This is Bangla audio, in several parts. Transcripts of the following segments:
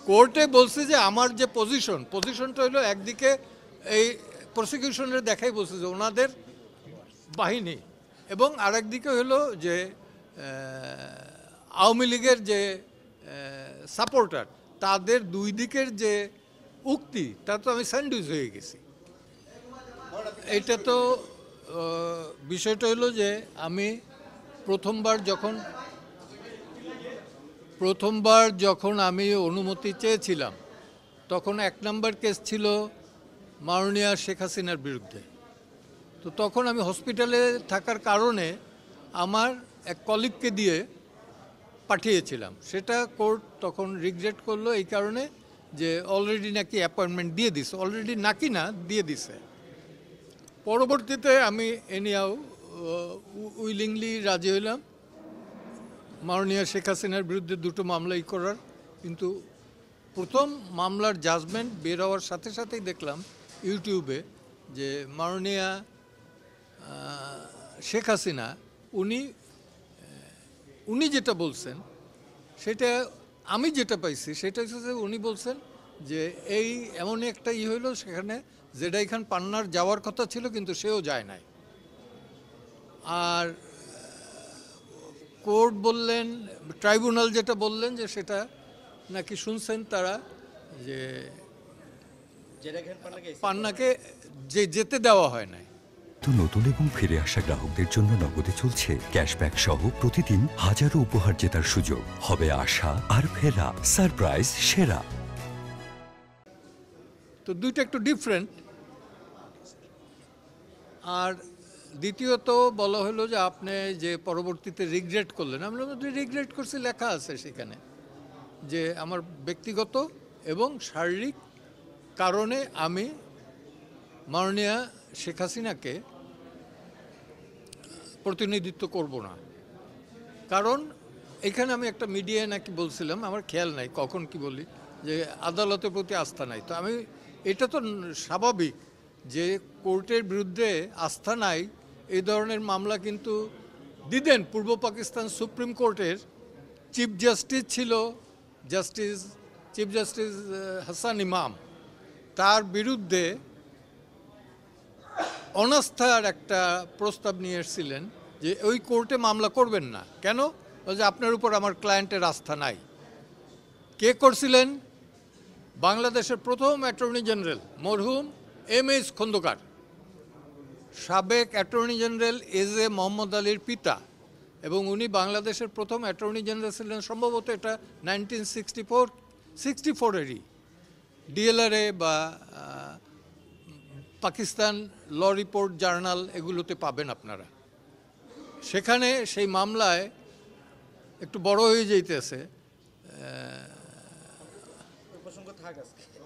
কোর্টে বলছে যে আমার যে পজিশনটা হলো একদিকে এই প্রসিকিউশনের দেখাই বলছে যে ওনাদের বাহিনী এবং আরেকদিকে হলো যে আওয়ামী লীগের যে সাপোর্টার তাদের দুই দিকের যে উক্তি তা তো আমি স্যান্ডউইচ হয়ে গেছি। এটা তো বিষয়টা হলো যে আমি প্রথমবার যখন আমি অনুমতি চেয়েছিলাম তখন 1 নম্বর কেস ছিল মাননীয়া শেখ হাসিনার বিরুদ্ধে। তো তখন আমি হসপিটালে থাকার কারণে আমার এক কলিগকে দিয়ে পাঠিয়েছিলাম, সেটা কোর্ট তখন রিগ্রেট করলো এই কারণে যে অলরেডি নাকি অ্যাপয়েন্টমেন্ট দিয়ে দিছে, অলরেডি নাকি না দিয়ে দিছে। পরবর্তীতে আমি এনিয়াও উইলিংলি রাজি হইলাম মাননীয়া শেখ হাসিনার বিরুদ্ধে 2টো মামলাই করার। কিন্তু প্রথম মামলার জাজমেন্ট বের হওয়ার সাথে সাথেই দেখলাম ইউটিউবে যে মাননীয়া শেখ হাসিনা উনি যেটা বলছেন সেটা আমি যেটা পাইছি সেটা হচ্ছে উনি বলছেন যে এই এমনই একটা হইলো সেখানে জেডাই খান পান্নার যাওয়ার কথা ছিল কিন্তু সেও যায় নাই। আর কোর্ট বললেন, ট্রাইব্যুনাল যেটা বললেন যে সেটা নাকি শুনছেন তারা যে পান্নাকে যেতে দেওয়া হয় নাই। তো নতুন এবং ফিরে আসা গ্রাহকদের জন্য নগদে চলছে ক্যাশব্যাক সহ প্রতিদিন হাজারো উপহার জেতার সুযোগ। হবে আশা আর ফেরা, সারপ্রাইজ সেরা। তো দুইটা একটু ডিফারেন্ট। আর দ্বিতীয়ত বলা হলো যে আপনি যে পরবর্তীতে রিগ্রেট করলেন, আমরা রিগ্রেট করছি লেখা আছে সেখানে যে আমার ব্যক্তিগত এবং শারীরিক কারণে আমি মাননীয়া শেখ হাসিনাকে প্রতিনিধিত্ব করব না। কারণ এখানে আমি একটা মিডিয়ায় নাকি বলছিলাম, আমার খেয়াল নাই কখন কি বলি, যে আদালতের প্রতি আস্থা নাই। তো আমি এটা তো স্বাভাবিক যে কোর্টের বিরুদ্ধে আস্থা নাই এই ধরনের মামলা কিন্তু দিতেন। পূর্ব পাকিস্তান সুপ্রিম কোর্টের চিফ জাস্টিস ছিল চিফ জাস্টিস হাসান ইমাম, তার বিরুদ্ধে অনাস্থার একটা প্রস্তাব নিয়ে এসেছিলেন যে ওই কোর্টে মামলা করবেন না। কেন? যে আপনার উপর আমার ক্লায়েন্টের আস্থা নাই। কে করছিলেন? বাংলাদেশের প্রথম অ্যাটর্নি জেনারেল মরহুম এম.এস খন্দকার, সাবেক অ্যাটর্নি জেনারেল এ মোহাম্মদ আলীর পিতা, এবং উনি বাংলাদেশের প্রথম অ্যাটর্নি জেনারেল ছিলেন সম্ভবত এটা 1964-এরই। ডিএলআরএ বা পাকিস্তান ল রিপোর্ট জার্নাল এগুলোতে পাবেন আপনারা। সেখানে সেই মামলায় একটু বড় হয়ে যাইতেছে,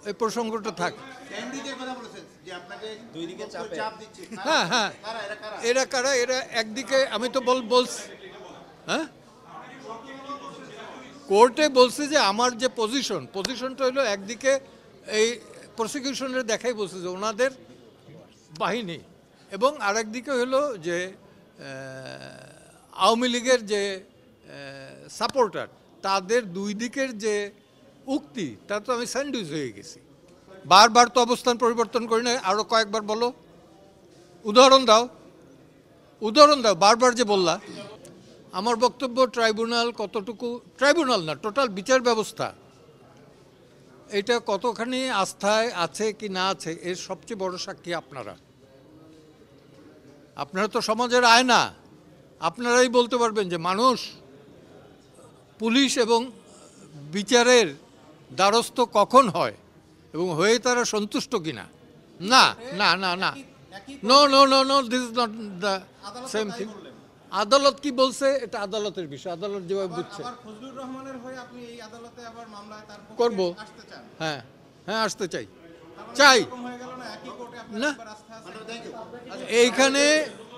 এই প্রসঙ্গটা থাক। হ্যাঁ হ্যাঁ, এরা কারা? এরা একদিকে আমি তো বলছি, হ্যাঁ কোর্টে বলছে যে আমার যে পজিশনটা হলো একদিকে এই প্রসিকিউশনের দেখাই বলছে যে ওনাদের বাহিনী এবং আরেকদিকে হলো যে আওয়ামী লীগের যে সাপোর্টার তাদের দুই দিকের যে উক্তি তা তো আমি স্যান্ডউইচ হয়ে গেছি। বারবার তো অবস্থান পরিবর্তন করি না, আরও কয়েকবার বলো, উদাহরণ দাও, বারবার যে বললা। আমার বক্তব্য ট্রাইব্যুনাল কতটুকু, ট্রাইব্যুনাল না টোটাল বিচার ব্যবস্থা এটা কতখানি আস্থায় আছে কি না আছে এর সবচেয়ে বড় সাক্ষী আপনারা তো সমাজের আয়না। আপনারাই বলতে পারবেন যে মানুষ পুলিশ এবং বিচারের দ্বারস্থ কখন হয় এবং হয়ে তারা সন্তুষ্ট কিনা। না না না না, no no no no, this is not the same thing. আদালত কি বলছে এটা আদালতের বিষয়, আদালত যেভাবে বুঝছে। করব, হ্যাঁ হ্যাঁ আসতে চাই না এইখানে